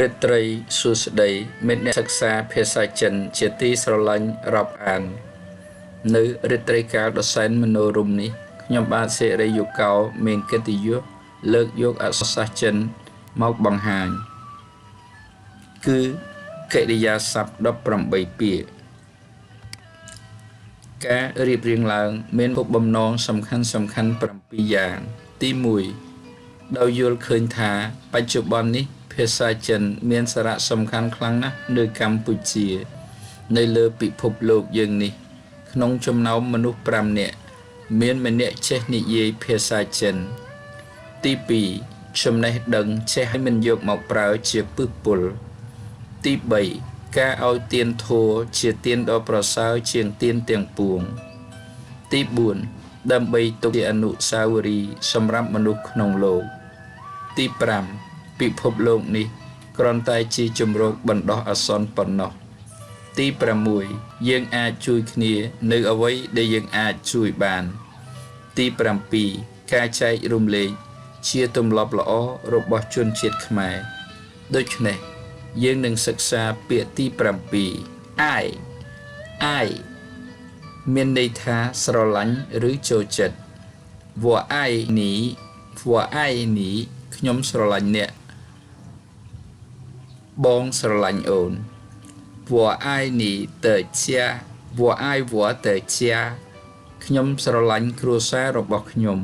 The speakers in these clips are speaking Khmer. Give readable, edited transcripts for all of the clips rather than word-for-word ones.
រិត្រីសួស្តីមិត្តអ្នកសិក្សាភាសាចិនជាទីស្រឡាញ់រាប់អាននៅរិត្រីកាលដ៏សែនមនោរម្យនេះខ្ញុំបាទសេរីយុកោមានកិត្តិយសលើកយកអក្សរសាស្ត្រចិនមកបង្ហាញគឺកិរិយាសព្ទ18ពាក្យការរៀបរៀងឡើងមានគោលបំណងសំខាន់7យ៉ាងទី1ដោយយល់ឃើញថាបច្ចុប្បន្ននេះភាសាចិនមានសារៈសំខាន់ខ្លាំងណាស់នៅកម្ពុជានៅលើពិភពលោកយើងនេះក្នុងចំណោមមនុស្ស5នាក់មានម្នាក់ចេះនិយាយភាសាចិនទី2ចំណេះដឹងចេះឲ្យមិនយកមកប្រើជាពឹសពុលទី3ការឲ្យទានធម៌ជាទានដ៏ប្រសើរជាងទានទាំងពួងទី4ដើម្បីទុកជាអនុស្សាវរីយ៍សម្រាប់មនុស្សក្នុងលោកទី5ពិភពលោកនេះគ្រាន់តែជាជំរកបណ្ដោះអាសន្នប៉ុណ្ណោះទី6យើងអាចជួយគ្នានៅអ្វីដែលយើងអាចជួយបានទី7ការចែករំលែកជាទម្លាប់ល្អរបស់ជនជាតិខ្មែរដូច្នេះយើងនឹងសិក្សាពាក្យទី7ai មានន័យថាស្រឡាញ់ឬចូលចិត្តវ៉ាអាយនីខ្ញុំស្រឡាញ់អ្នកបងស្រឡាញ់អូនវ៉ាអាយនីតើជាវ៉ាអាយវ៉ាតើជាខ្ញុំស្រឡាញ់គ្រួសាររបស់ខ្ញុំ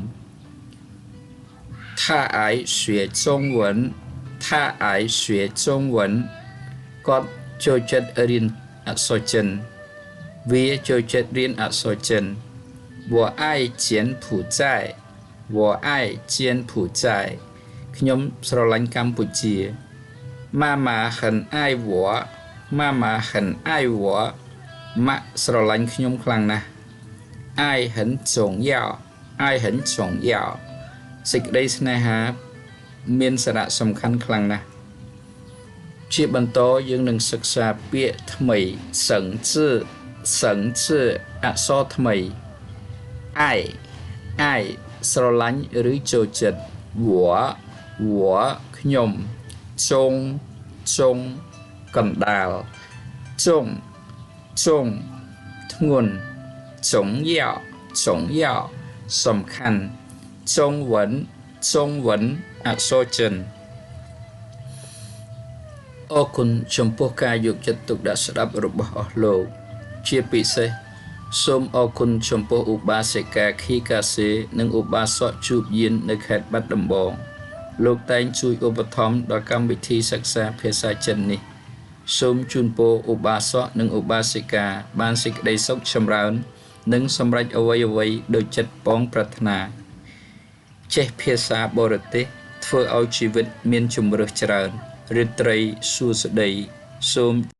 ថាអាយ学中文គាត់ចូលចិត្តរៀនអក្សរចិនវាចូលចិត្តរៀនអក្សរចិន我爱柬埔寨ខ្ញុំស្រឡាញ់កម្ពុជា妈妈很爱我ម៉ាក់ស្រឡាញ់ខ្ញុំខ្លាំងណាស់爱很重要សេចក្តីស្នេហាមានសារៈសំខាន់ខ្លាំងណាស់ជាបន្តយើងនឹងសិក្សាពាក្យថ្មីសឹងជឺអក្សរថ្មីai ស្រឡាញ់ឬចូលចិត្តវ៉ខ្ញុំចុងកណ្ដាលចុងធ្ងន់ចុងយ៉ាសំខាន់ចុងវិនអក្សរចិនអរគុណចំពោះការយកចិត្តទុកដាក់ស្ដាប់របស់អស់លោកជាពិសេសសូមអរគុណចំពោះឧបាសិកាខីកាសេនិងឧបាសកជួបយាននៅខេត្តបាត់ដំបងលោកតែងជួយឧបត្ថម្ភដល់កម្មវិធីសិក្សាភាសាចិននេះសូមជូនពរឧបាសកនិងឧបាសិកាបានសេចក្តីសុខចម្រើននិងសម្រេចអ្វីដោយចិត្តប៉ងប្រាថ្នាចេះភាសាបរទេសធ្វើឲ្យជីវិតមានជម្រើសច្រើនរាត្រីសួស្តីសូម